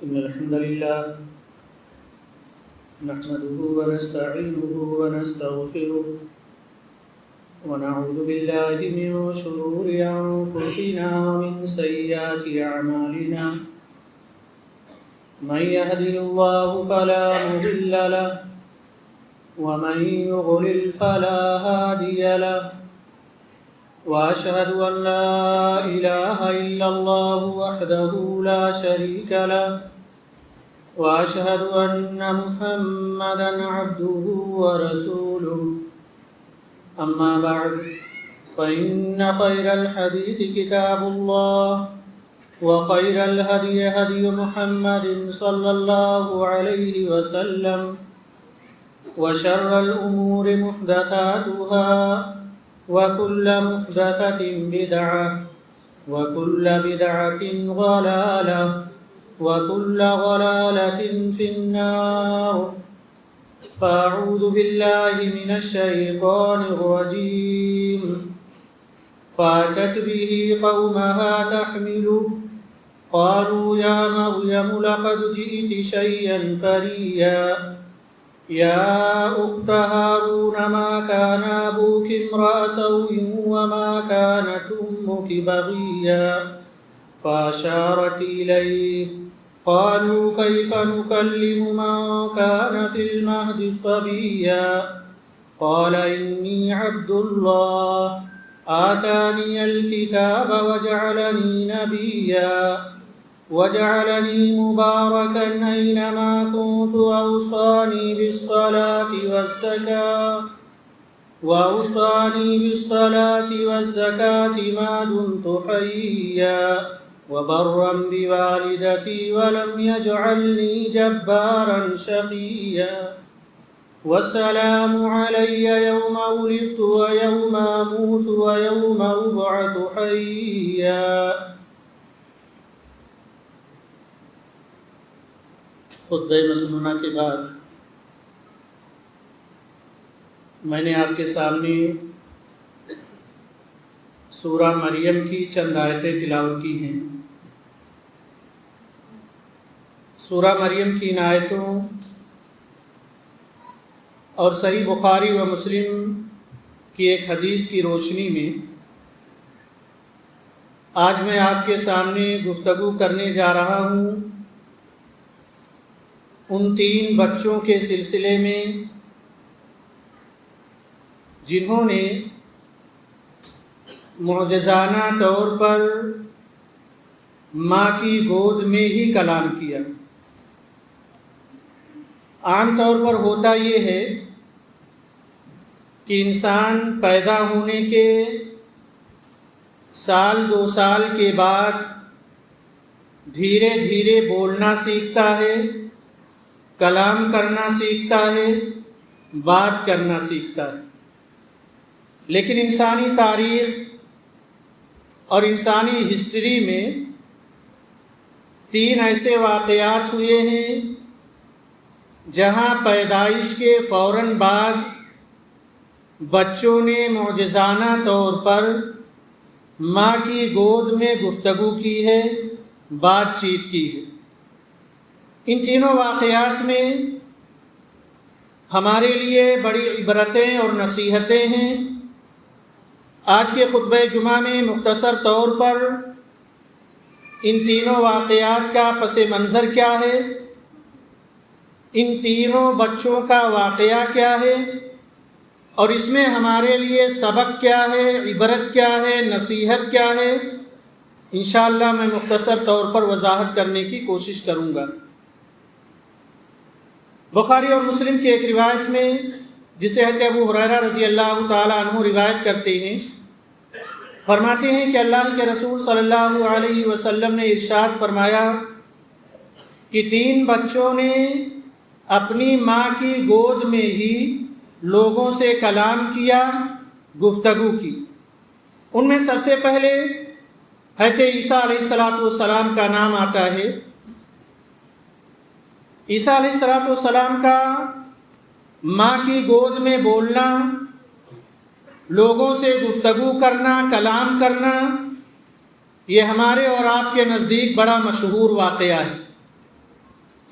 إن الحمد لله نحمده ونستعينه ونستغفره ونعوذ بالله من شرور أنفسنا ومن سيئات أعمالنا من يهده الله فلا مضل له ومن يضلل فلا هادي له وأشهد أن لا إله إلا الله وحده لا شريك له وأشهد أن محمدًا عبده ورسوله أما بعد فإن خير الحديث كتاب الله وخير الهدي هدي محمد صلى الله عليه وسلم وشر الأمور محدثاتها وكل محدثة بدعة وكل بدعة ضلالة وكل ضلالة في النار فأعوذ بالله من الشيطان الرجيم فأتت به قومها تحمله قالوا يا مريم لقد جئت شيئا فريا يا أخت هارون ما كان أبوك امرأ سوء وما كانت أمك بغيا فأشارت إليه قالوا كيف نكلم من كان في المهد صبيا قال إني عبد الله آتاني الكتاب وجعلني نبيا وجعلني مباركا أينما كنت وأوصاني بالصلاة والزكاة ما دمت حيا وبرا بوالدتي ولم يجعلني جبارا شقيا والسلام علي يوم ولدت ويوم أموت ويوم أبعث حيا. خطبہ مسنونہ کے بعد میں نے آپ کے سامنے سورہ مریم کی چند آیتیں تلاوت کی ہیں. سورہ مریم کی ان آیتوں اور صحیح بخاری و مسلم کی ایک حدیث کی روشنی میں آج میں آپ کے سامنے گفتگو کرنے جا رہا ہوں ان 3 بچوں کے سلسلے میں جنہوں نے معجزانہ طور پر ماں کی گود میں ہی کلام کیا. عام طور پر ہوتا یہ ہے کہ انسان پیدا ہونے کے 1-2 سال کے بعد دھیرے دھیرے بولنا سیکھتا ہے، کلام کرنا سیکھتا ہے، بات کرنا سیکھتا ہے. لیکن انسانی تاریخ اور انسانی ہسٹری میں 3 ایسے واقعات ہوئے ہیں جہاں پیدائش کے فوراً بعد بچوں نے معجزانہ طور پر ماں کی گود میں گفتگو کی ہے، بات چیت کی ہے. ان تینوں واقعات میں ہمارے لیے بڑی عبرتیں اور نصیحتیں ہیں. آج کے خطبہ جمعہ میں مختصر طور پر ان تینوں واقعات کا پس منظر کیا ہے، ان تینوں بچوں کا واقعہ کیا ہے اور اس میں ہمارے لیے سبق کیا ہے، عبرت کیا ہے، نصیحت کیا ہے، انشاءاللہ میں مختصر طور پر وضاحت کرنے کی کوشش کروں گا. بخاری اور مسلم کی ایک روایت میں جسے حضرت ابو ہریرہ رضی اللہ تعالیٰ عنہ روایت کرتے ہیں، فرماتے ہیں کہ اللہ کے رسول صلی اللہ علیہ وسلم نے ارشاد فرمایا کہ 3 بچوں نے اپنی ماں کی گود میں ہی لوگوں سے کلام کیا، گفتگو کی. ان میں سب سے پہلے حضرت عیسیٰ علیہ السلام کا نام آتا ہے. عیسیٰ علیہ السلام کا ماں کی گود میں بولنا، لوگوں سے گفتگو کرنا، کلام کرنا، یہ ہمارے اور آپ کے نزدیک بڑا مشہور واقعہ ہے.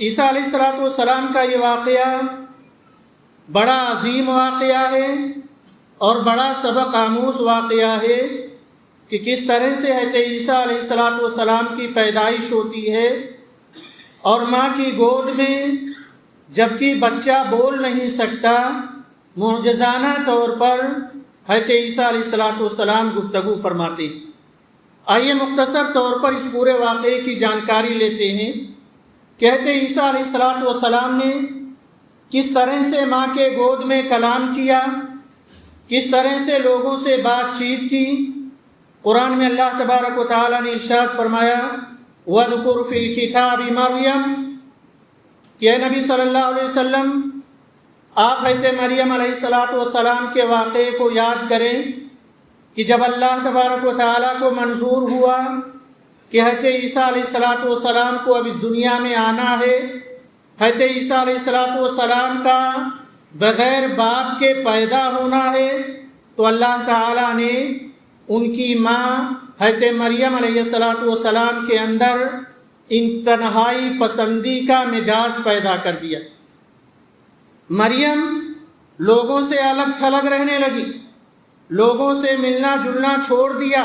عیسیٰ علیہ السلام کا یہ واقعہ بڑا عظیم واقعہ ہے اور بڑا سبق آموز واقعہ ہے کہ کس طرح سے حضرت عیسیٰ علیہ السلام کی پیدائش ہوتی ہے اور ماں کی گود میں جبکہ بچہ بول نہیں سکتا معجزانہ طور پر حضرت عیسیٰ علیہ السلام گفتگو فرماتے ہیں۔ آئیے مختصر طور پر اس پورے واقعے کی جانکاری لیتے ہیں کہ حضرت عیسیٰ علیہ السلام نے کس طرح سے ماں کے گود میں کلام کیا، کس طرح سے لوگوں سے بات چیت کی۔ قرآن میں اللہ تبارک و تعالیٰ نے ارشاد فرمایا وَاذْكُرْ فِي الْكِتَابِ مَرْيَمَ کہ اے نبی صلی اللہ علیہ وسلم آپ حضرت مریم علیہ السلام کے واقعے کو یاد کریں کہ جب اللہ تبارک و تعالیٰ کو منظور ہوا کہ حضرت عیسیٰ علیہ السلام کو اب اس دنیا میں آنا ہے، حضرت عیسیٰ علیہ السلام کا بغیر باپ کے پیدا ہونا ہے، تو اللہ تعالیٰ نے ان کی ماں حضرت مریم علیہ السلام کے اندر انتہائی پسندی کا مزاج پیدا کر دیا۔ مریم لوگوں سے الگ تھلگ رہنے لگی، لوگوں سے ملنا جلنا چھوڑ دیا۔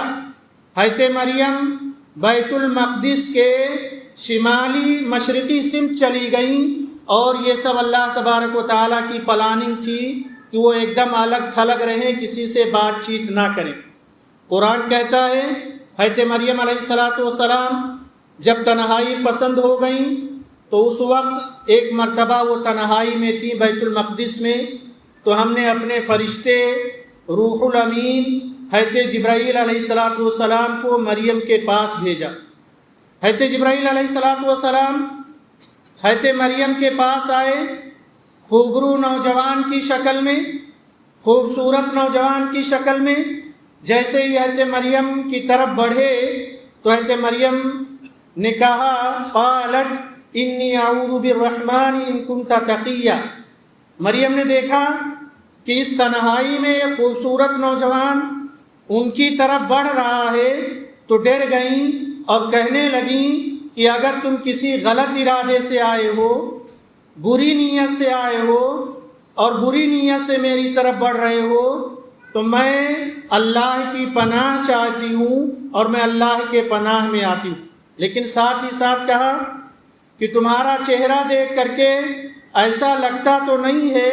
حضرت مریم بیت المقدس کے شمالی مشرقی سمت چلی گئیں، اور یہ سب اللہ تبارک و تعالیٰ کی پلاننگ تھی کہ وہ ایک دم الگ تھلگ رہیں، کسی سے بات چیت نہ کریں۔ قرآن کہتا ہے حضرت مریم علیہ السلام جب تنہائی پسند ہو گئیں تو اس وقت ایک مرتبہ وہ تنہائی میں تھی بیت المقدس میں، تو ہم نے اپنے فرشتے روح الامین حضرت جبرائیل علیہ السلام کو مریم کے پاس بھیجا۔ حضرت جبرائیل علیہ السلام حضرت مریم کے پاس آئے، خوبرو نوجوان کی شکل میں، خوبصورت نوجوان کی شکل میں۔ جیسے ہی حضرت مریم کی طرف بڑھے تو حضرت مریم نے کہا قالت انی اعوذ بالرحمن ان کنت تقیا۔ مریم نے دیکھا کہ اس تنہائی میں ایک خوبصورت نوجوان ان کی طرف بڑھ رہا ہے تو ڈر گئیں اور کہنے لگیں کہ اگر تم کسی غلط ارادے سے آئے ہو، بری نیت سے آئے ہو اور بری نیت سے میری طرف بڑھ رہے ہو تو میں اللہ کی پناہ چاہتی ہوں اور میں اللہ کے پناہ میں آتی ہوں۔ لیکن ساتھ ہی ساتھ کہا کہ تمہارا چہرہ دیکھ کر کے ایسا لگتا تو نہیں ہے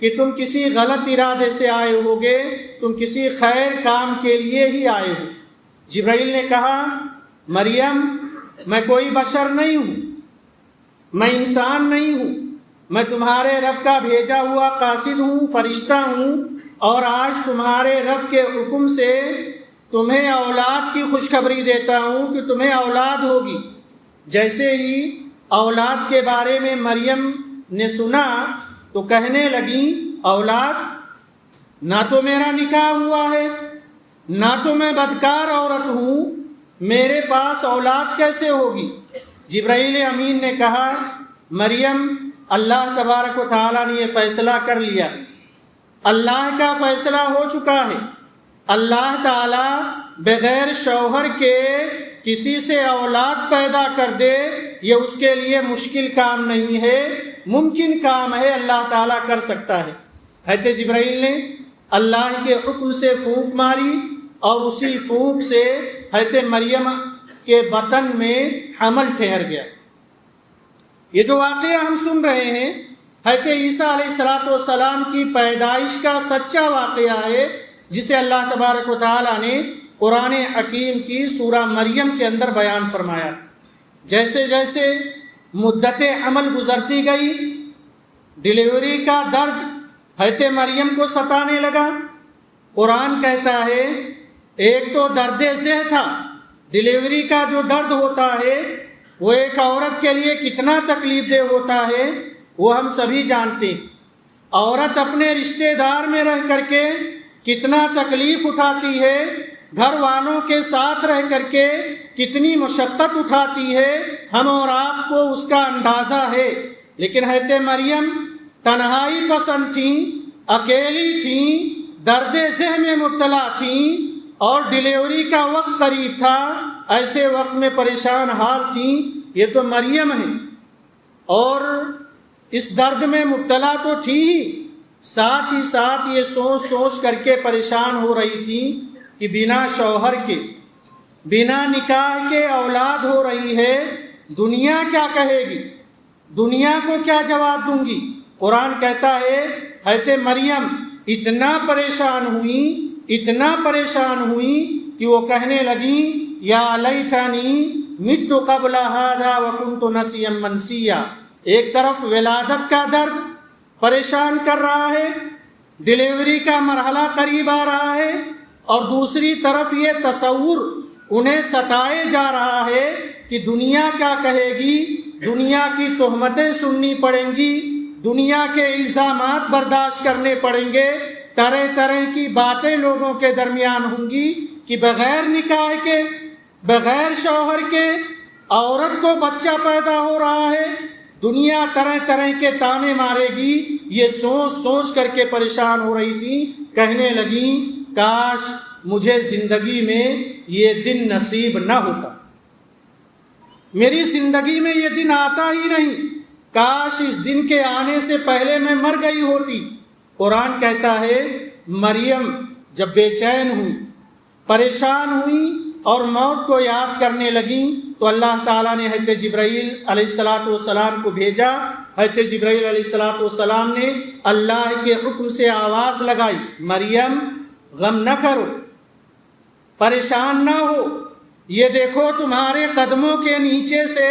کہ تم کسی غلط ارادے سے آئے ہوگے، تم کسی خیر کام کے لیے ہی آئے ہو۔ جبرائیل نے کہا مریم میں کوئی بشر نہیں ہوں، میں انسان نہیں ہوں، میں تمہارے رب کا بھیجا ہوا قاصد ہوں، فرشتہ ہوں، اور آج تمہارے رب کے حکم سے تمہیں اولاد کی خوشخبری دیتا ہوں کہ تمہیں اولاد ہوگی۔ جیسے ہی اولاد کے بارے میں مریم نے سنا تو کہنے لگی اولاد؟ نہ تو میرا نکاح ہوا ہے، نہ تو میں بدکار عورت ہوں، میرے پاس اولاد کیسے ہوگی؟ جبرائیل امین نے کہا مریم اللہ تبارک و تعالیٰ نے یہ فیصلہ کر لیا، اللہ کا فیصلہ ہو چکا ہے۔ اللہ تعالیٰ بغیر شوہر کے کسی سے اولاد پیدا کر دے یہ اس کے لیے مشکل کام نہیں ہے، ممکن کام ہے، اللہ تعالیٰ کر سکتا ہے۔ حضرت جبرائیل نے اللہ کے حکم سے پھونک ماری اور اسی پھونک سے حضرت مریم کے بطن میں حمل ٹھہر گیا۔ یہ جو واقعہ ہم سن رہے ہیں حضرت عیسیٰ علیہ السلام کی پیدائش کا سچا واقعہ ہے، جسے اللہ تبارک و تعالیٰ نے قرآن حکیم کی سورہ مریم کے اندر بیان فرمایا۔ جیسے جیسے مدت حمل گزرتی گئی، ڈیلیوری کا درد حضرت مریم کو ستانے لگا۔ قرآن کہتا ہے ایک تو درد ذہ تھا، ڈیلیوری کا جو درد ہوتا ہے وہ ایک عورت کے لیے کتنا تکلیف دہ ہوتا ہے وہ ہم سبھی جانتے ہیں۔ عورت اپنے رشتہ دار میں رہ کر کے کتنا تکلیف اٹھاتی ہے، گھر والوں کے ساتھ رہ کر کے کتنی مشقت اٹھاتی ہے، ہم اور آپ کو اس کا اندازہ ہے۔ لیکن حضرت مریم تنہائی پسند تھیں، اکیلی تھیں، درد ذہ میں مبتلا تھیں اور ڈیلیوری کا وقت قریب تھا، ایسے وقت میں پریشان حال تھیں۔ یہ تو مریم ہیں، اور اس درد میں مبتلا تو تھی ہی ساتھ یہ سوچ کر کے پریشان ہو رہی تھی کہ بنا شوہر کے بنا نکاح کے اولاد ہو رہی ہے، دنیا کیا کہے گی، دنیا کو کیا جواب دوں گی۔ قرآن کہتا ہے حضرت مریم اتنا پریشان ہوئی کہ وہ کہنے لگی یا لیتنی مت قبل ھذا وکنت نسیا منسیا۔ ایک طرف ولادت کا درد پریشان کر رہا ہے، ڈیلیوری کا مرحلہ قریب آ رہا ہے، اور دوسری طرف یہ تصور انہیں ستائے جا رہا ہے کہ دنیا کیا کہے گی، دنیا کی تہمتیں سننی پڑیں گی، دنیا کے الزامات برداشت کرنے پڑیں گے، طرح طرح کی باتیں لوگوں کے درمیان ہوں گی کہ بغیر نکاح کے بغیر شوہر کے عورت کو بچہ پیدا ہو رہا ہے، دنیا طرح طرح کے تانے مارے گی۔ یہ سوچ کر کے پریشان ہو رہی تھی، کہنے لگی کاش مجھے زندگی میں یہ دن نصیب نہ ہوتا، میری زندگی میں یہ دن آتا ہی نہیں، کاش اس دن کے آنے سے پہلے میں مر گئی ہوتی۔ قرآن کہتا ہے مریم جب بے چین ہوئی، پریشان ہوئی اور موت کو یاد کرنے لگیں تو اللہ تعالیٰ نے حضرت جبرائیل علیہ السلام کو بھیجا۔ حضرت جبرائیل علیہ السلام نے اللہ کے حکم سے آواز لگائی، مریم غم نہ کرو، پریشان نہ ہو، یہ دیکھو تمہارے قدموں کے نیچے سے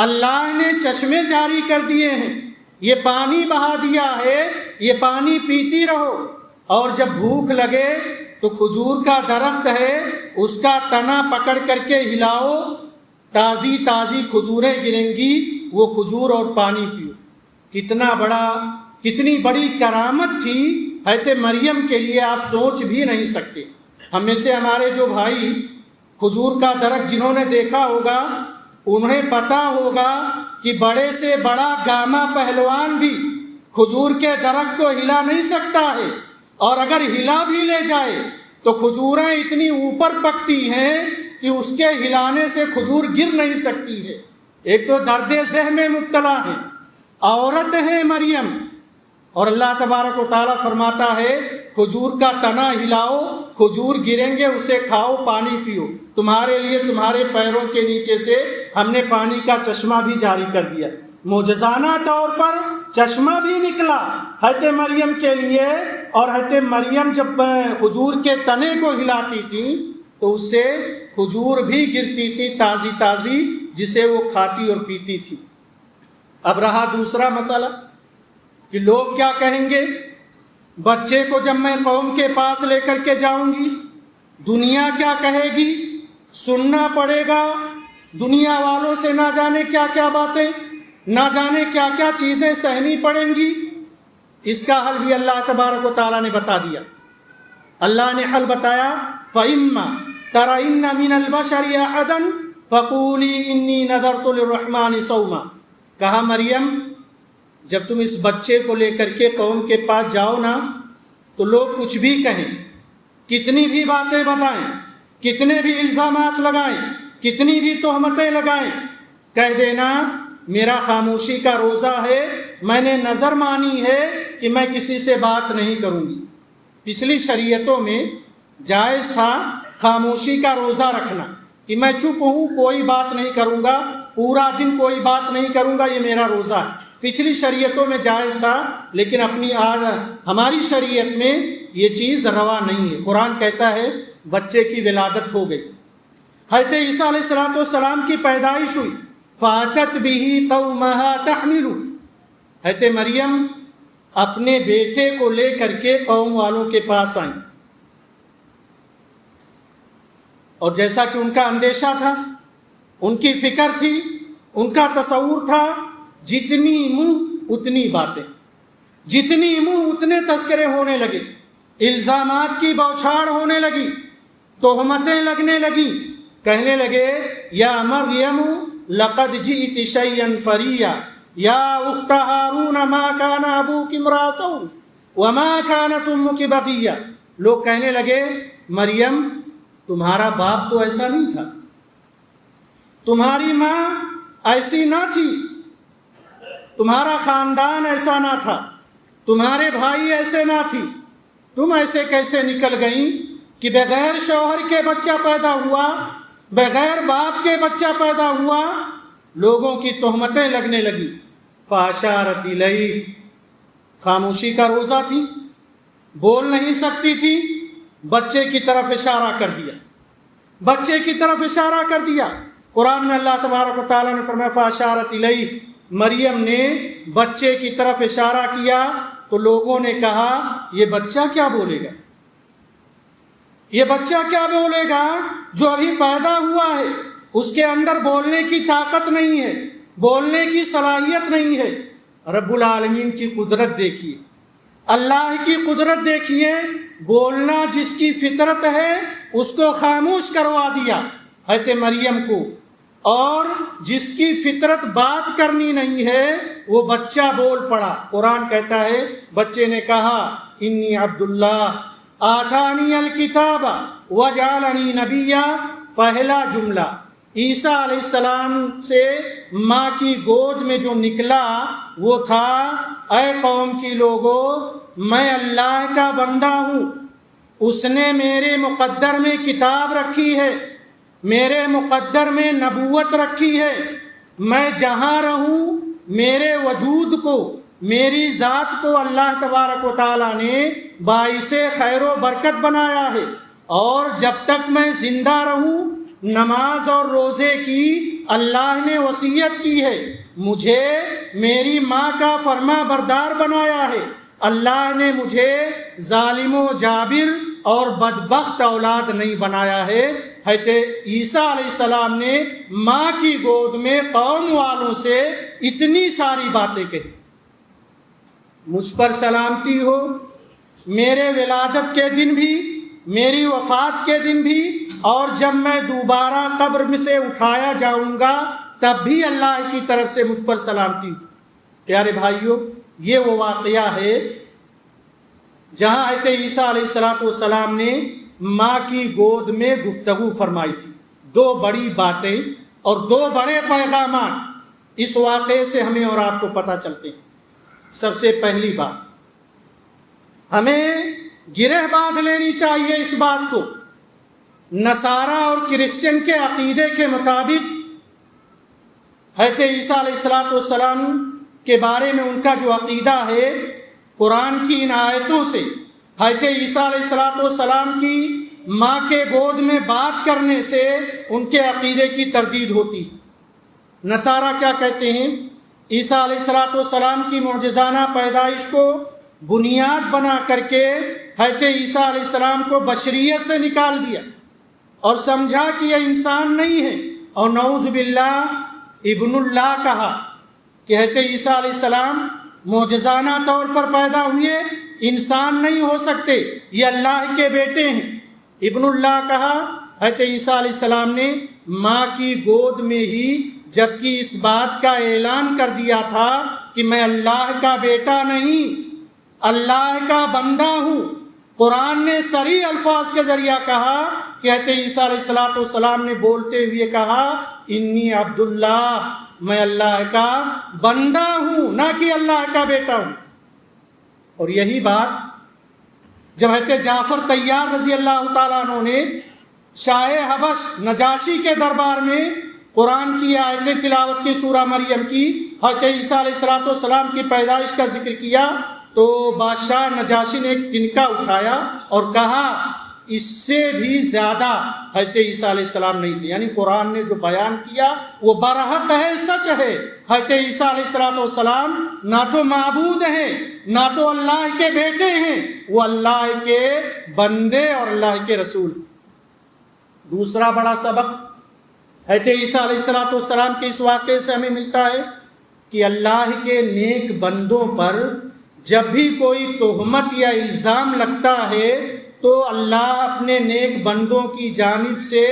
اللہ نے چشمے جاری کر دیے ہیں، یہ پانی بہا دیا ہے، یہ پانی پیتی رہو، اور جب بھوک لگے تو کھجور کا درخت ہے اس کا تنا پکڑ کر کے ہلاؤ، تازی کھجوریں گریں گی، وہ کھجور اور پانی پیو۔ کتنی بڑی کرامت تھی حضرت مریم کے لیے، آپ سوچ بھی نہیں سکتے۔ ہم میں سے ہمارے جو بھائی کھجور کا درخت جنہوں نے دیکھا ہوگا انہیں پتا ہوگا کہ بڑے سے بڑا گاما پہلوان بھی کھجور کے درخت کو ہلا نہیں سکتا ہے، اور اگر ہلا بھی لے جائے تو کھجوریں اتنی اوپر پکتی ہیں کہ اس کے ہلانے سے کھجور گر نہیں سکتی ہے۔ ایک تو درد ذہ میں مبتلا ہے، عورت ہے مریم، اور اللہ تبارک و تعالیٰ فرماتا ہے کھجور کا تنا ہلاؤ، کھجور گریں گے، اسے کھاؤ، پانی پیو، تمہارے لیے تمہارے پیروں کے نیچے سے ہم نے پانی کا چشمہ بھی جاری کر دیا۔ معجزانہ طور پر چشمہ بھی نکلا حضرت مریم کے لیے، اور حضرت مریم جب کھجور کے تنے کو ہلاتی تھی تو اس سے کھجور بھی گرتی تھی تازی جسے وہ کھاتی اور پیتی تھی۔ اب رہا دوسرا مسئلہ کہ لوگ کیا کہیں گے، بچے کو جب میں قوم کے پاس لے کر کے جاؤں گی دنیا کیا کہے گی، سننا پڑے گا دنیا والوں سے نہ جانے کیا کیا باتیں، نہ جانے کیا کیا چیزیں سہنی پڑیں گی۔ اس کا حل بھی اللہ تبارک و تعالیٰ نے بتا دیا۔ اللہ نے حل بتایا، فَإِمَّا تَرَئِنَّ مِنَ الْبَشَرِ أَحَدًا فَقُولِي إِنِّي نَذَرْتُ لِلرَّحْمَنِ صَوْمًا۔ کہا مریم جب تم اس بچے کو لے کر کے قوم کے پاس جاؤ نا تو لوگ کچھ بھی کہیں، کتنی بھی باتیں بتائیں، کتنے بھی الزامات لگائیں، کتنی بھی تہمتیں لگائیں، کہہ دینا میرا خاموشی کا روزہ ہے، میں نے نظر مانی ہے کہ میں کسی سے بات نہیں کروں گی۔ پچھلی شریعتوں میں جائز تھا خاموشی کا روزہ رکھنا کہ میں چپ ہوں، کوئی بات نہیں کروں گا، پورا دن کوئی بات نہیں کروں گا، یہ میرا روزہ ہے۔ پچھلی شریعتوں میں جائز تھا، لیکن ہماری شریعت میں یہ چیز روا نہیں ہے۔ قرآن کہتا ہے بچے کی ولادت ہو گئی، حضرت عیسیٰ علیہ السلام کی پیدائش ہوئی، فَأَتَتْ بِهِ قَوْمَهَا تَحْمِلُ۔ حضرت مریم اپنے بیٹے کو لے کر کے قوم والوں کے پاس آئیں، اور جیسا کہ ان کا اندیشہ تھا، ان کی فکر تھی، ان کا تصور تھا، جتنی منہ اتنی باتیں، جتنی منہ اتنے تذکرے ہونے لگے، الزامات کی بوچھاڑ ہونے لگی، تہمتیں لگنے لگیں، کہنے لگے یا مریم لقد جئت شیئا فریا یا اخت ہارون ما کان ابوک امرأ سوء وما کانت امک بغیا۔ لوگ کہنے لگے مریم تمہارا باپ تو ایسا نہیں تھا، تمہاری ماں ایسی نہ تھی، تمہارا خاندان ایسا نہ تھا، تمہارے بھائی ایسے نہ تھی، تم ایسے کیسے نکل گئیں کہ بغیر شوہر کے بچہ پیدا ہوا، بغیر باپ کے بچہ پیدا ہوا، لوگوں کی تہمتیں لگنے لگی۔ فاشارت الیہ، خاموشی کا روزہ تھی، بول نہیں سکتی تھی، بچے کی طرف اشارہ کر دیا، بچے کی طرف اشارہ کر دیا۔ قرآن میں اللہ تبارک و تعالیٰ نے فرمایا فاشارت الیہ، مریم نے بچے کی طرف اشارہ کیا تو لوگوں نے کہا یہ بچہ کیا بولے گا، یہ بچہ کیا بولے گا جو ابھی پیدا ہوا ہے، اس کے اندر بولنے کی طاقت نہیں ہے، بولنے کی صلاحیت نہیں ہے۔ رب العالمین کی قدرت دیکھیے، اللہ کی قدرت دیکھیے، بولنا جس کی فطرت ہے اس کو خاموش کروا دیا حضرت مریم کو، اور جس کی فطرت بات کرنی نہیں ہے وہ بچہ بول پڑا۔ قرآن کہتا ہے بچے نے کہا انی عبداللہ آتانی الکتاب وجعلنی نبیا، پہلا جملہ عیسیٰ علیہ السلام سے ماں کی گود میں جو نکلا وہ تھا اے قوم کی لوگوں، میں اللہ کا بندہ ہوں، اس نے میرے مقدر میں کتاب رکھی ہے، میرے مقدر میں نبوت رکھی ہے، میں جہاں رہوں میرے وجود کو، میری ذات کو اللہ تبارک و تعالیٰ نے باعث خیر و برکت بنایا ہے، اور جب تک میں زندہ رہوں نماز اور روزے کی اللہ نے وصیت کی ہے، مجھے میری ماں کا فرما بردار بنایا ہے، اللہ نے مجھے ظالم و جابر اور بدبخت اولاد نہیں بنایا ہے۔ حضرت عیسیٰ علیہ السلام نے ماں کی گود میں قوم والوں سے اتنی ساری باتیں کہی، مجھ پر سلامتی ہو، میرے ولادت کے دن بھی، میری وفات کے دن بھی، اور جب میں دوبارہ قبر میں سے اٹھایا جاؤں گا تب بھی اللہ کی طرف سے مجھ پر سلامتی ہو۔ پیارے بھائیوں، یہ وہ واقعہ ہے جہاں حضرت عیسیٰ علیہ السلام نے ماں کی گود میں گفتگو فرمائی تھی۔ دو بڑی باتیں اور دو بڑے پیغامات اس واقعے سے ہمیں اور آپ کو پتہ چلتے ہیں۔ سب سے پہلی بات، ہمیں گرہ باندھ لینی چاہیے اس بات کو، نصارہ اور کرسچن کے عقیدے کے مطابق حضرت عیسیٰ علیہ السلام کے بارے میں ان کا جو عقیدہ ہے، قرآن کی ان آیتوں سے حضرت عیسیٰ علیہ السلام کی ماں کے گود میں بات کرنے سے ان کے عقیدے کی تردید ہوتی۔ نصارہ کیا کہتے ہیں؟ عیسیٰ علیہ السلام کی معجزانہ پیدائش کو بنیاد بنا کر کے حضرت عیسیٰ علیہ السلام کو بشریت سے نکال دیا اور سمجھا کہ یہ انسان نہیں ہے، اور نعوذ باللہ ابن اللہ کہا کہ حضرت عیسیٰ علیہ السلام معجزانہ طور پر پیدا ہوئے، انسان نہیں ہو سکتے، یہ اللہ کے بیٹے ہیں۔ ابن اللہ کہا۔ حضرت عیسیٰ علیہ السلام نے ماں کی گود میں ہی جبکہ اس بات کا اعلان کر دیا تھا کہ میں اللہ کا بیٹا نہیں، اللہ کا بندہ ہوں۔ قرآن نے صریح الفاظ کے ذریعہ کہا کہ حضرت عیسیٰ علیہ السلام نے بولتے ہوئے کہا انی عبداللہ، میں اللہ کا بندہ ہوں، نہ کہ اللہ کا بیٹا ہوں۔ اور یہی بات جب حضرت جعفر طیار رضی اللہ تعالیٰ عنہ نے شاہ حبش نجاشی کے دربار میں قرآن کی آیتیں تلاوت کی، سورہ مریم کی، حضرت عیسیٰ علیہ السلام کی پیدائش کا ذکر کیا، تو بادشاہ نجاشی نے ایک تنکا اٹھایا اور کہا اس سے بھی زیادہ حضرت عیسیٰ علیہ السلام نہیں تھے، یعنی قرآن نے جو بیان کیا وہ برحق ہے، سچ ہے۔ حضرت عیسیٰ علیہ السلام نہ تو معبود ہیں، نہ تو اللہ کے بیٹے ہیں، وہ اللہ کے بندے اور اللہ کے رسول۔ دوسرا بڑا سبق حضرت عیسیٰ علیہ السلام کے اس واقعے سے ہمیں ملتا ہے کہ اللہ کے نیک بندوں پر جب بھی کوئی تہمت یا الزام لگتا ہے تو اللہ اپنے نیک بندوں کی جانب سے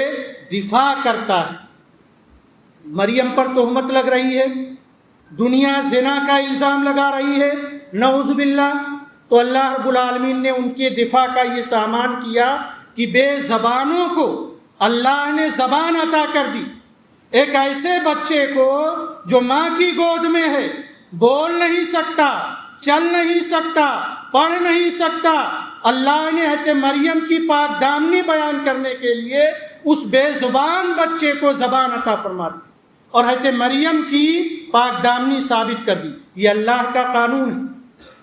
دفاع کرتا ہے۔ مریم پر تہمت لگ رہی ہے، دنیا زنا کا الزام لگا رہی ہے، نعوذ باللہ، تو اللہ رب العالمین نے ان کے دفاع کا یہ سامان کیا کہ بے زبانوں کو اللہ نے زبان عطا کر دی۔ ایک ایسے بچے کو جو ماں کی گود میں ہے، بول نہیں سکتا، چل نہیں سکتا، پڑھ نہیں سکتا، اللہ نے حضرت مریم کی پاک دامنی بیان کرنے کے لیے اس بے زبان بچے کو زبان عطا فرما دی اور حضرت مریم کی پاک دامنی ثابت کر دی۔ یہ اللہ کا قانون ہے،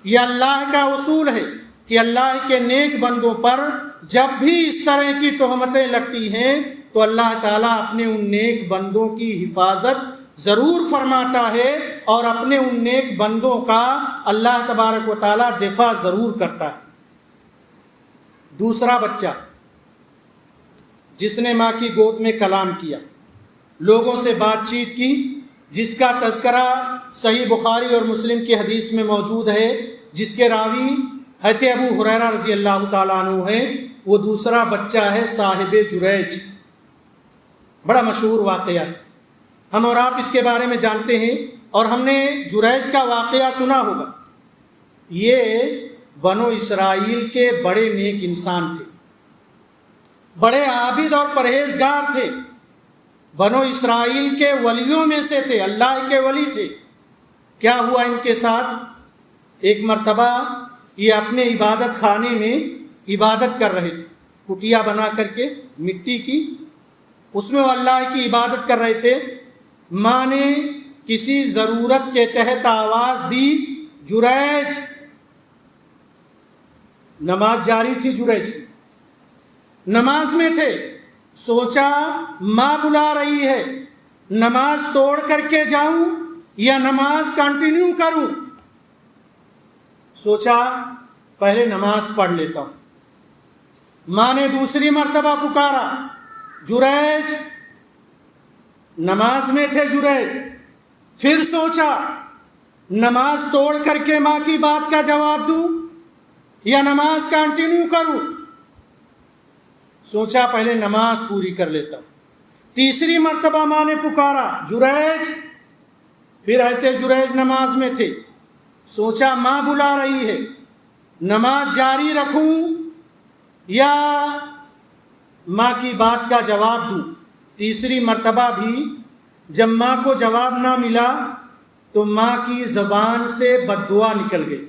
یہ اللہ کا اصول ہے کہ اللہ کے نیک بندوں پر جب بھی اس طرح کی تہمتیں لگتی ہیں تو اللہ تعالیٰ اپنے ان نیک بندوں کی حفاظت ضرور فرماتا ہے اور اپنے ان نیک بندوں کا اللہ تبارک و تعالیٰ دفاع ضرور کرتا ہے۔ دوسرا بچہ جس نے ماں کی گود میں کلام کیا، لوگوں سے بات چیت کی، جس کا تذکرہ صحیح بخاری اور مسلم کی حدیث میں موجود ہے، جس کے راوی حضرت ابو ہریرہ رضی اللہ تعالیٰ عنہ ہیں، وہ دوسرا بچہ ہے صاحب جریج۔ بڑا مشہور واقعہ ہے، ہم اور آپ اس کے بارے میں جانتے ہیں اور ہم نے جریج کا واقعہ سنا ہوگا۔ یہ بنو اسرائیل کے بڑے نیک انسان تھے، بڑے عابد اور پرہیزگار تھے، بنو اسرائیل کے ولیوں میں سے تھے، اللہ کے ولی تھے۔ کیا ہوا ان کے ساتھ؟ ایک مرتبہ یہ اپنے عبادت خانے میں عبادت کر رہے تھے، کٹیا بنا کر کے مٹی کی، اس میں وہ اللہ کی عبادت کر رہے تھے۔ ماں نے کسی ضرورت کے تحت آواز دی، جریج۔ نماز جاری تھی، جریج نماز میں تھے، سوچا ماں بلا رہی ہے، نماز توڑ کر کے جاؤں یا نماز کنٹینیو کروں؟ سوچا پہلے نماز پڑھ لیتا ہوں۔ ماں نے دوسری مرتبہ پکارا، جریج۔ نماز میں تھے جریج، پھر سوچا نماز توڑ کر کے ماں کی بات کا جواب دوں یا نماز کنٹینیو کروں؟ سوچا پہلے نماز پوری کر لیتا ہوں۔ تیسری مرتبہ ماں نے پکارا، جریج۔ پھر حضرت جریج نماز میں تھے، سوچا ماں بلا رہی ہے، نماز جاری رکھوں یا ماں کی بات کا جواب دوں؟ تیسری مرتبہ بھی جب ماں کو جواب نہ ملا تو ماں کی زبان سے بد دعا نکل گئی۔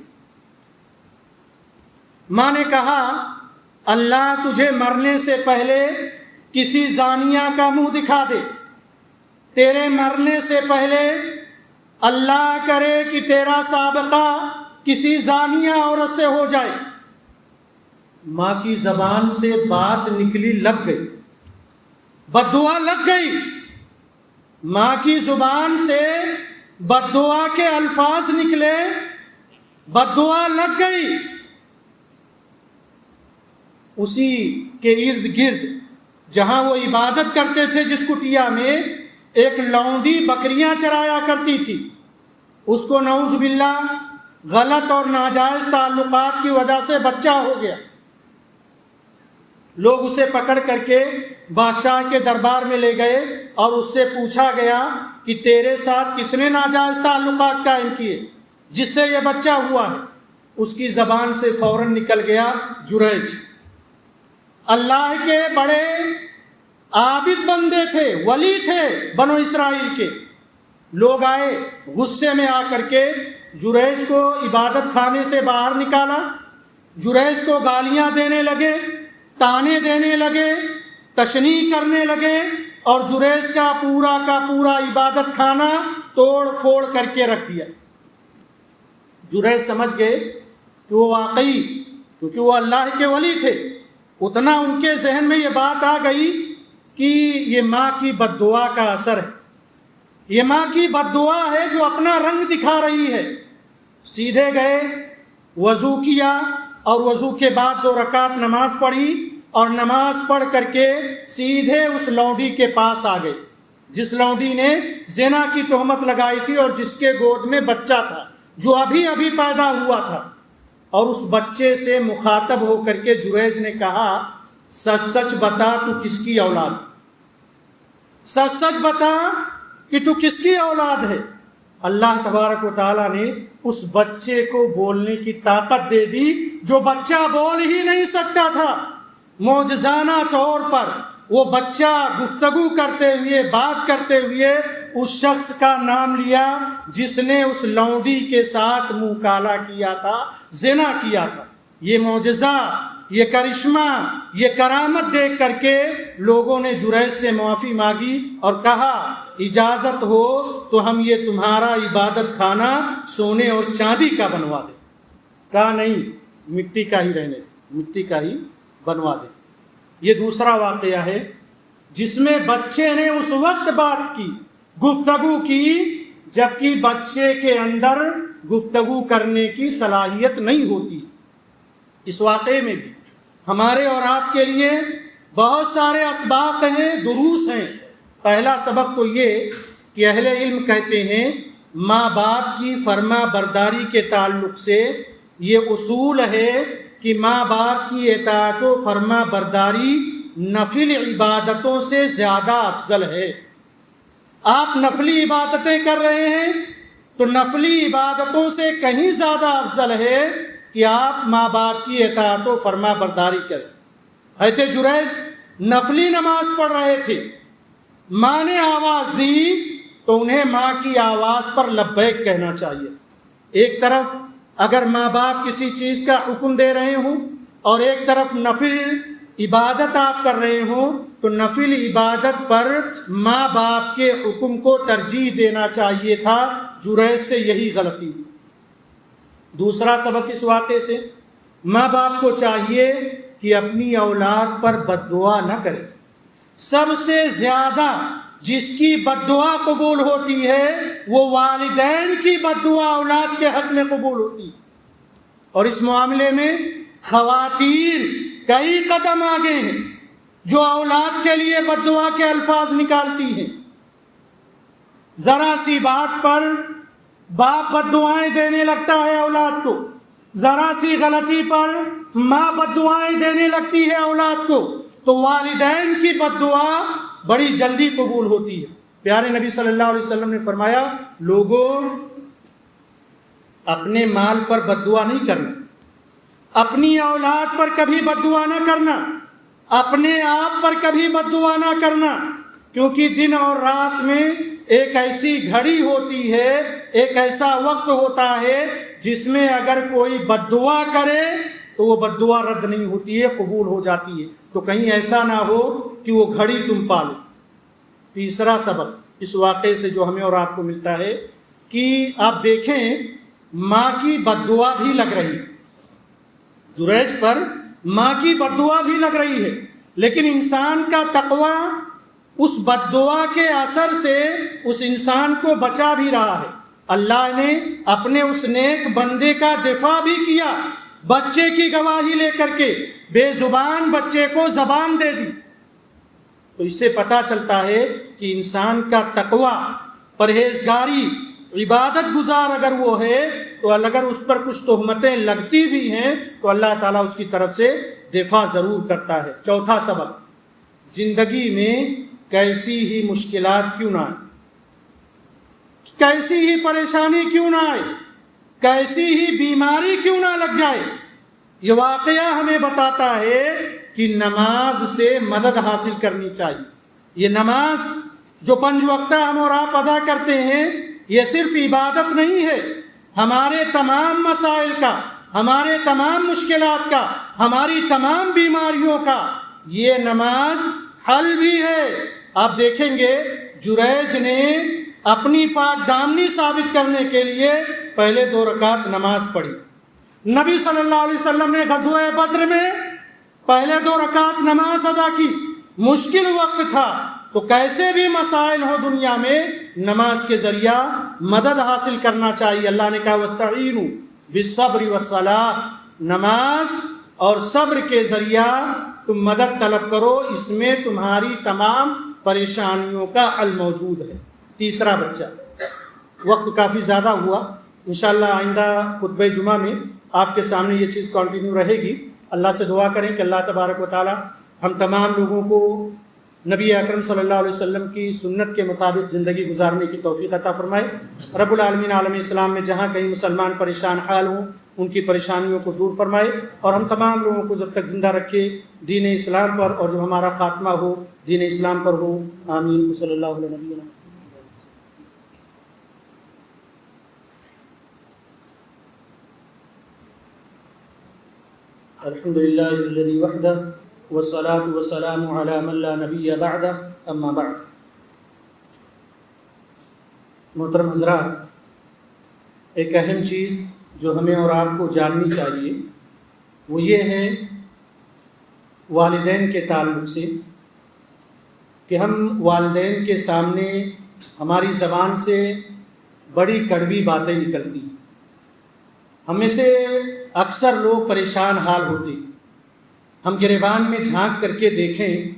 ماں نے کہا، اللہ تجھے مرنے سے پہلے کسی زانیہ کا منہ دکھا دے، تیرے مرنے سے پہلے اللہ کرے کہ تیرا سابقہ کسی زانیہ عورت سے ہو جائے۔ ماں کی زبان سے بات نکلی، لگ گئی، بد دعا لگ گئی۔ ماں کی زبان سے بد دعا کے الفاظ نکلے، بد دعا لگ گئی۔ اسی کے ارد گرد جہاں وہ عبادت کرتے تھے، جس کٹیا میں ایک لونڈی بکریاں چرایا کرتی تھی، اس کو نعوذ باللہ غلط اور ناجائز تعلقات کی وجہ سے بچہ ہو گیا۔ لوگ اسے پکڑ کر کے بادشاہ کے دربار میں لے گئے اور اس سے پوچھا گیا کہ تیرے ساتھ کس نے ناجائز تعلقات قائم کیے جس سے یہ بچہ ہوا ہے؟ اس کی زبان سے فوراً نکل گیا، جریج۔ اللہ کے بڑے عابد بندے تھے، ولی تھے بنو اسرائیل کے۔ لوگ آئے، غصے میں آ کر کے جریج کو عبادت خانے سے باہر نکالا، جریج کو گالیاں دینے لگے، تانے دینے لگے، تشنیع کرنے لگے اور جریج کا پورا عبادت خانہ توڑ پھوڑ کر کے رکھ دیا۔ جریج سمجھ گئے کہ وہ واقعی، کیونکہ وہ اللہ کے ولی تھے، اتنا ان کے ذہن میں یہ بات آ گئی کہ یہ ماں کی بد دعا کا اثر ہے، یہ ماں کی بد دعا ہے جو اپنا رنگ دکھا رہی ہے۔ سیدھے گئے، وضو کیا اور وضو کے بعد 2 رکعت نماز پڑھی اور نماز پڑھ کر کے سیدھے اس لونڈی کے پاس آ گئے جس لونڈی نے زنا کی تہمت لگائی تھی اور جس کے گود میں بچہ تھا جو ابھی پیدا ہوا تھا۔ اور اس بچے سے مخاطب ہو کر کے جریج نے کہا، سچ سچ بتا تو کس کی اولاد؟ سچ سچ بتا کہ تو کس کی اولاد ہے؟ اللہ تبارک و تعالیٰ نے اس بچے کو بولنے کی طاقت دے دی جو بچہ بول ہی نہیں سکتا تھا۔ معجزانہ طور پر وہ بچہ گفتگو کرتے ہوئے، بات کرتے ہوئے اس شخص کا نام لیا جس نے اس لونڈی کے ساتھ منہ کالا کیا تھا، زنا کیا تھا۔ یہ معجزہ، یہ کرشمہ، یہ کرامت دیکھ کر کے لوگوں نے جریج سے معافی مانگی اور کہا اجازت ہو تو ہم یہ تمہارا عبادت خانہ سونے اور چاندی کا بنوا دیں۔ کہا نہیں، مٹی کا ہی رہنے، مٹی کا ہی بنوا دیں۔ یہ دوسرا واقعہ ہے جس میں بچے نے اس وقت بات کی، گفتگو کی، جبکہ بچے کے اندر گفتگو کرنے کی صلاحیت نہیں ہوتی۔ اس واقعے میں بھی ہمارے اور آپ کے لیے بہت سارے اسباق ہیں، دروس ہیں۔ پہلا سبق تو یہ کہ اہل علم کہتے ہیں ماں باپ کی فرما برداری کے تعلق سے یہ اصول ہے کہ ماں باپ کی اطاعت و فرما برداری نفل عبادتوں سے زیادہ افضل ہے۔ آپ نفلی عبادتیں کر رہے ہیں تو نفلی عبادتوں سے کہیں زیادہ افضل ہے کہ آپ ماں باپ کی اطاعت و فرما برداری کریں۔ حضرت جریج نفلی نماز پڑھ رہے تھے، ماں نے آواز دی تو انہیں ماں کی آواز پر لبیک کہنا چاہیے۔ ایک طرف اگر ماں باپ کسی چیز کا حکم دے رہے ہوں اور ایک طرف نفل عبادت آپ کر رہے ہوں تو نفل عبادت پر ماں باپ کے حکم کو ترجیح دینا چاہیے تھا۔ جریج سے یہی غلطی ہوئی۔ دوسرا سبق اس واقعے سے، ماں باپ کو چاہیے کہ اپنی اولاد پر بد دعا نہ کرے۔ سب سے زیادہ جس کی بد دعا قبول ہوتی ہے وہ والدین کی بد دعا اولاد کے حق میں قبول ہوتی ہے، اور اس معاملے میں خواتین کئی قدم آگے ہیں جو اولاد کے لیے بد دعا کے الفاظ نکالتی ہیں۔ ذرا سی بات پر باپ بد دعائیں دینے لگتا ہے اولاد کو، ذرا سی غلطی پر ماں بد دعائیں دینے لگتی ہے اولاد کو، تو والدین کی بد دعا بڑی جلدی قبول ہوتی ہے۔ پیارے نبی صلی اللہ علیہ وسلم نے فرمایا لوگوں اپنے مال پر بد دعا نہیں کرنا، اپنی اولاد پر کبھی بد دعا نہ کرنا، اپنے آپ پر کبھی بد دعا نہ کرنا، کیونکہ دن اور رات میں ایک ایسی گھڑی ہوتی ہے، ایک ایسا وقت ہوتا ہے جس میں اگر کوئی بد دعا کرے تو وہ بد دعا رد نہیں ہوتی ہے، قبول ہو جاتی ہے۔ تو کہیں ایسا نہ ہو کہ وہ گھڑی تم پالو۔ تیسرا سبق اس واقعے سے جو ہمیں اور آپ کو ملتا ہے کہ آپ دیکھیں ماں کی بد دعا بھی لگ رہی ہے، جریج پر ماں کی بد دعا بھی لگ رہی ہے، لیکن انسان کا تقوی اس بد دعا کے اثر سے اس انسان کو بچا بھی رہا ہے۔ اللہ نے اپنے اس نیک بندے کا دفاع بھی کیا، بچے کی گواہی لے کر کے بے زبان بچے کو زبان دے دی۔ تو اس سے پتہ چلتا ہے کہ انسان کا تقوی، پرہیزگاری، عبادت گزار اگر وہ ہے تو اگر اس پر کچھ تہمتیں لگتی بھی ہیں تو اللہ تعالیٰ اس کی طرف سے دفاع ضرور کرتا ہے۔ چوتھا سبق، زندگی میں کیسی ہی مشکلات کیوں نہ آئے، کیسی ہی پریشانی کیوں نہ آئے، کیسی ہی بیماری کیوں نہ لگ جائے، یہ واقعہ ہمیں بتاتا ہے کہ نماز سے مدد حاصل کرنی چاہیے۔ یہ نماز جو 5 وقتہ ہم اور آپ ادا کرتے ہیں یہ صرف عبادت نہیں ہے، ہمارے تمام مسائل کا، ہمارے تمام مشکلات کا، ہماری تمام بیماریوں کا یہ نماز حل بھی ہے۔ آپ دیکھیں گے جریج نے اپنی پاک دامنی ثابت کرنے کے لیے پہلے 2 رکعت نماز پڑھی۔ نبی صلی اللہ علیہ وسلم نے غزوہ بدر میں پہلے 2 رکعت نماز ادا کی، مشکل وقت تھا تو کیسے بھی مسائل ہو دنیا میں نماز کے ذریعہ مدد حاصل کرنا چاہیے۔ اللہ نے کہا وَاسْتَعِینُوا بِالصَّبْرِ وَالصَّلَاةِ، نماز اور صبر کے ذریعہ تم مدد طلب کرو، اس میں تمہاری تمام پریشانیوں کا حل موجود ہے۔ تیسرا بچہ، وقت کافی زیادہ ہوا، انشاءاللہ آئندہ خطبہ جمعہ میں آپ کے سامنے یہ چیز کنٹینیو رہے گی۔ اللہ سے دعا کریں کہ اللہ تبارک و تعالی ہم تمام لوگوں کو نبی اکرم صلی اللہ علیہ وسلم کی سنت کے مطابق زندگی گزارنے کی توفیق عطا فرمائے۔ رب العالمین عالم اسلام میں جہاں کہیں مسلمان پریشان حال ہوں ان کی پریشانیوں کو دور فرمائے، اور ہم تمام لوگوں کو جب تک زندہ رکھے دین اسلام پر، اور جب ہمارا خاتمہ ہو دین اسلام پر ہو۔ آمین۔ صلی اللہ علیہ وسلم۔ الحمد للہ الذی وحدہ والصلاة والسلام علی من لا نبی بعدہ اما بعد۔ محترم حضرات، ایک اہم چیز جو ہمیں اور آپ کو جاننی چاہیے وہ یہ ہے والدین کے تعلق سے کہ ہم والدین کے سامنے ہماری زبان سے بڑی کڑوی باتیں نکلتی ہیں۔ ہم میں سے اکثر لوگ پریشان حال ہوتے ہیں۔ ہم گریبان میں جھانک کر کے دیکھیں،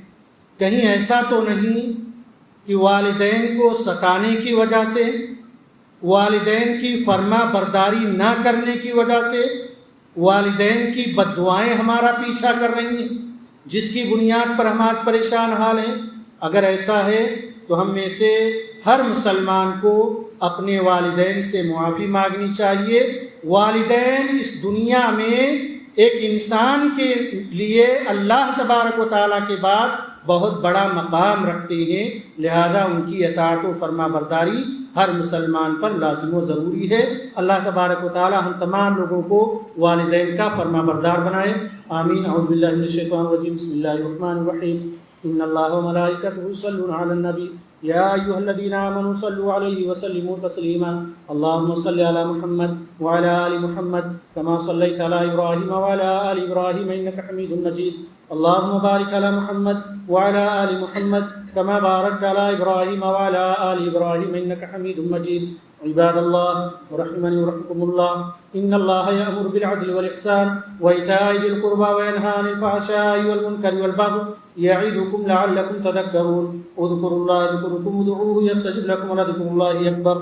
کہیں ایسا تو نہیں کہ والدین کو ستانے کی وجہ سے، والدین کی فرما برداری نہ کرنے کی وجہ سے، والدین کی بد دعائیں ہمارا پیچھا کر رہی ہیں جس کی بنیاد پر ہم آج پریشان حال ہیں؟ اگر ایسا ہے تو ہم میں سے ہر مسلمان کو اپنے والدین سے معافی مانگنی چاہیے۔ والدین اس دنیا میں ایک انسان کے لیے اللہ تبارک و تعالیٰ کے بعد بہت بڑا مقام رکھتے ہیں، لہذا ان کی اطاعت و فرما برداری ہر مسلمان پر لازم و ضروری ہے۔ اللہ تبارک و تعالیٰ ہم تمام لوگوں کو والدین کا فرما بردار بنائے، آمین۔ اعوذ باللہ من الشیطان الرجیم، بسم اللہ الرحمن الرحیم۔ ان اللہ و ملائکتہ یصلون علی النبی یا ایھا الذین آمنوا صلوا علیہ وسلموا تسلیما۔ اللهم صل علی محمد وعلى آل محمد كما صلیت علی ابراہیم وعلى آل ابراہیم انک حمید مجید۔ اللهم بارک علی محمد وعلى آل محمد كما بارکت علی ابراہیم وعلى آل ابراہیم انک حمید مجید۔ عباد اللہ رحمنی ورحمکم اللہ، ان اللہ یأمر بالعدل والإحسان وإیتاء ذی القربى وینہی عن الفحشاء والمنکر والبغی یعظکم لعلکم تذکرون۔ اذکروا اللہ یذکرکم ودعوہ یستجب لکم ولذکر اللہ اکبر۔